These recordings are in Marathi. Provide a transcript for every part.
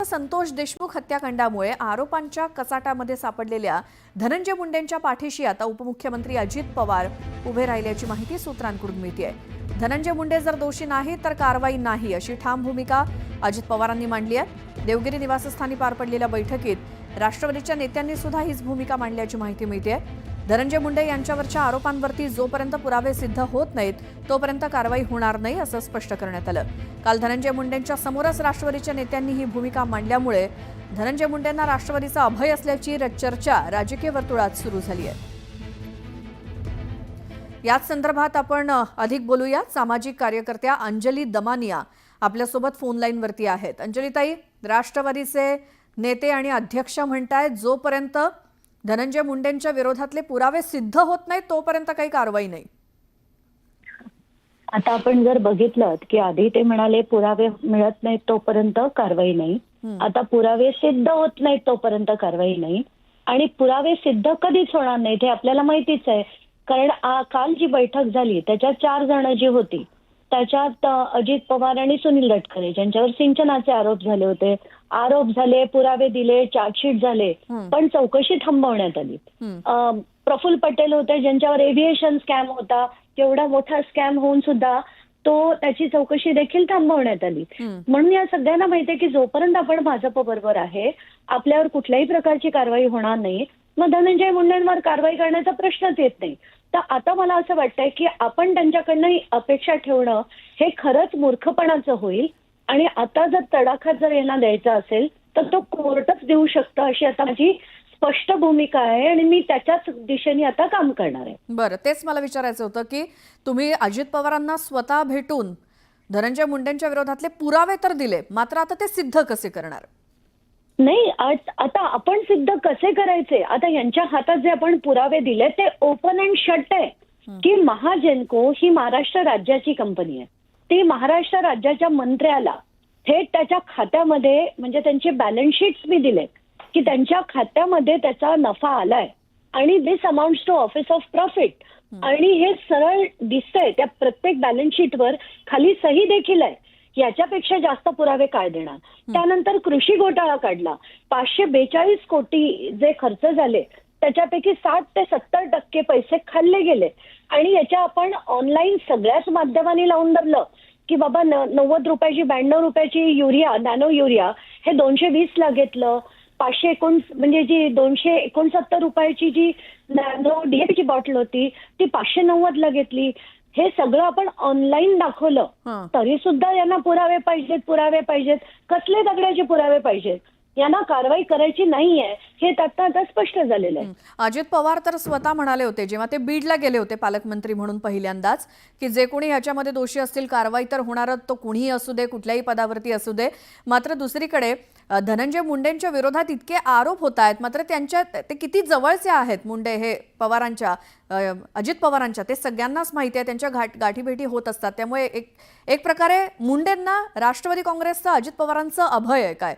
संतोष देशमुख हत्याकांडामुळे आरोपांच्या कचाटामध्ये सापडलेल्या धनंजय मुंडेंच्या पाठीशी आता उपमुख्यमंत्री अजित पवार उभे राहिल्याची माहिती सूत्रांकडून मिळतेय। धनंजय मुंडे जर दोषी नाही तर कारवाई नाही अशी ठाम भूमिका अजित पवारांनी मांडली आहे। देवगिरी निवासस्थानी पार पडलेल्या बैठकीत राष्ट्रवादीच्या नेत्यांनी सुद्धा हीच भूमिका मांडल्याची माहिती मिळतेय। धनंजय मुंडे यांच्यावरच्या आरोपांवरती जोपर्यंत पुरावे सिद्ध होत नाहीत तोपर्यंत कारवाई होणार नाही असं स्पष्ट करण्यात आलं। काल धनंजय मुंडेंच्या समोरच राष्ट्रवादीच्या नेत्यांनी ही भूमिका मांडल्यामुळे धनंजय मुंडेंना राष्ट्रवादीचा अभय असल्याची चर्चा राजकीय वर्तुळात सुरू झाली आहे। याच संदर्भात आपण अधिक बोलूया। सामाजिक कार्यकर्त्या अंजली दमानिया आपल्यासोबत फोन लाईनवरती आहेत। अंजलीताई, राष्ट्रवादीचे नेते आणि अध्यक्ष म्हणतायत जोपर्यंत धनंजय मुंडेंच्या विरोधातले पुरावे सिद्ध होत नाहीत तोपर्यंत काही कारवाई नाही। आता आपण जर बघितलं की आधी ते म्हणाले पुरावे मिळत नाहीत तोपर्यंत कारवाई नाही, आता पुरावे सिद्ध होत नाहीत तोपर्यंत कारवाई नाही। आणि पुरावे सिद्ध कधीच होणार नाहीत हे आपल्याला माहितीच आहे, कारण काल जी बैठक झाली त्याच्यात 4 जण जी होती त्याच्यात अजित पवार आणि सुनील तटकरे ज्यांच्यावर सिंचनाचे आरोप झाले होते, पुरावे दिले, चार्जशीट झाले, पण चौकशी थांबवण्यात आली। प्रफुल्ल पटेल होते ज्यांच्यावर एव्हिएशन स्कॅम होता, एवढा मोठा स्कॅम होऊन सुद्धा त्याची चौकशी देखील थांबवण्यात आली। म्हणून या सगळ्यांना माहिती आहे की जोपर्यंत आपण भाजप बरोबर आहे आपल्यावर कुठल्याही प्रकारची कारवाई होणार नाही, मग धनंजय मुंडेंवर कारवाई करण्याचा प्रश्नच येत नाही। तर आता मला असं वाटतंय की आपण त्यांच्याकडनं अपेक्षा ठेवणं हे खरंच मूर्खपणाचं होईल आणि आता जर तडाखा जर यांना द्यायचा असेल तर तो कोर्टच देऊ शकतं अशी आता माझी स्पष्ट भूमिका आहे आणि मी त्याच्याच दिशेने आता काम करणार आहे। बरं, तेच मला विचारायचं होतं की तुम्ही अजित पवारांना स्वतः भेटून धनंजय मुंडेंच्या विरोधातले पुरावे तर दिले, मात्र आता ते सिद्ध कसे करणार? नाही, आता आपण सिद्ध कसे करायचे? आता यांच्या हातात जे आपण पुरावे दिले ते ओपन अँड शट आहे की महाजेनको ही महाराष्ट्र राज्याची कंपनी आहे। ती महाराष्ट्र राज्याच्या मंत्र्याला थेट त्याच्या खात्यामध्ये म्हणजे त्यांचे बॅलन्स शीट्स मी दिले की त्यांच्या खात्यामध्ये त्याचा नफा आलाय आणि this amounts to office of profit, आणि हे सरळ दिसतंय त्या प्रत्येक बॅलन्स शीटवर खाली सही देखील आहे। याच्यापेक्षा जास्त पुरावे काय देणार? त्यानंतर कृषी घोटाळा काढला, 542 कोटी जे खर्च झाले त्याच्यापैकी 60 ते 70% पैसे खाल्ले गेले आणि याच्या आपण ऑनलाईन सगळ्याच माध्यमांनी लावून धरलं की बाबा 90 रुपयाची 92 रुपयाची युरिया, नॅनो युरिया हे 220 ला घेतलं, 519 म्हणजे जी 269 रुपयाची जी नॅनो डीएपीची बॉटल होती ती 590 ला घेतली। हे सगळं आपण ऑनलाईन दाखवलं तरी सुद्धा यांना पुरावे पाहिजेत। कसले दगडाचे पुरावे पाहिजेत? यांना कारवाई करायची नाहीये हे आता स्पष्ट झालेलं आहे। अजित पवार तर स्वतः म्हणाले होते जेव्हा ते बीडला गेले होते पालकमंत्री म्हणून पहिल्यांदाच की जे कोणी ह्याच्यामध्ये दोषी असतील कारवाई तर होणारच, तो कुणीही असू दे, कुठल्याही पदावरती असू दे। मात्र दुसरीकडे धनंजय मुंडेंच्या विरोधात इतके आरोप होत आहेत, मात्र त्यांच्या ते किती जवळचे आहेत मुंडे हे पवारांच्या, अजित पवारांच्या, ते सगळ्यांनाच माहिती आहे, त्यांच्या गाठीभेटी होत असतात। त्यामुळे एक प्रकारे मुंडेंना राष्ट्रवादी काँग्रेसचं अजित पवारांचं अभय आहे काय?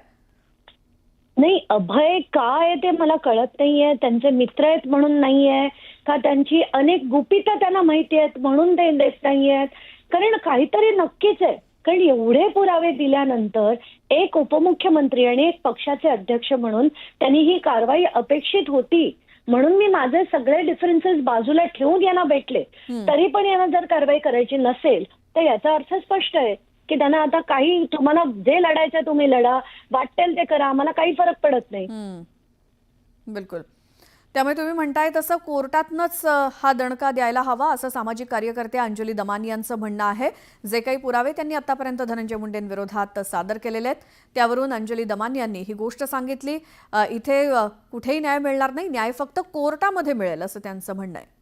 नाही, अभय काय ते मला कळत नाहीये। त्यांचे मित्र आहेत म्हणून नाहीये का त्यांची अनेक गुपितं त्यांना माहिती आहेत म्हणून ते देत नाहीयेत? कारण काहीतरी नक्कीच आहे, कारण एवढे पुरावे दिल्यानंतर एक उपमुख्यमंत्री आणि एक पक्षाचे अध्यक्ष म्हणून त्यांनी ही कारवाई अपेक्षित होती, म्हणून मी माझे सगळे डिफरन्सेस बाजूला ठेवून यांना भेटले। तरी पण यांना जर कारवाई करायची नसेल तर याचा अर्थ स्पष्ट आहे की त्यांना आता काही, तुम्हाला जे लढायचं तुम्ही लढा, वाटेल ते करा, आम्हाला काही फरक पडत नाही। बिलकुल। त्यामुळे तुम्ही म्हणताय तसं कोर्टातनच हा दणका द्यायला हवा असं सामाजिक कार्यकर्ते अंजली दमानी यांचं म्हणणं आहे। जे काही पुरावे त्यांनी आतापर्यंत धनंजय मुंडेंविरोधात सादर केलेले आहेत त्यावरून अंजली दमानी यांनी ही गोष्ट सांगितली, इथे कुठेही न्याय मिळणार नाही, न्याय फक्त कोर्टामध्ये मिळेल असं त्यांचं म्हणणं आहे।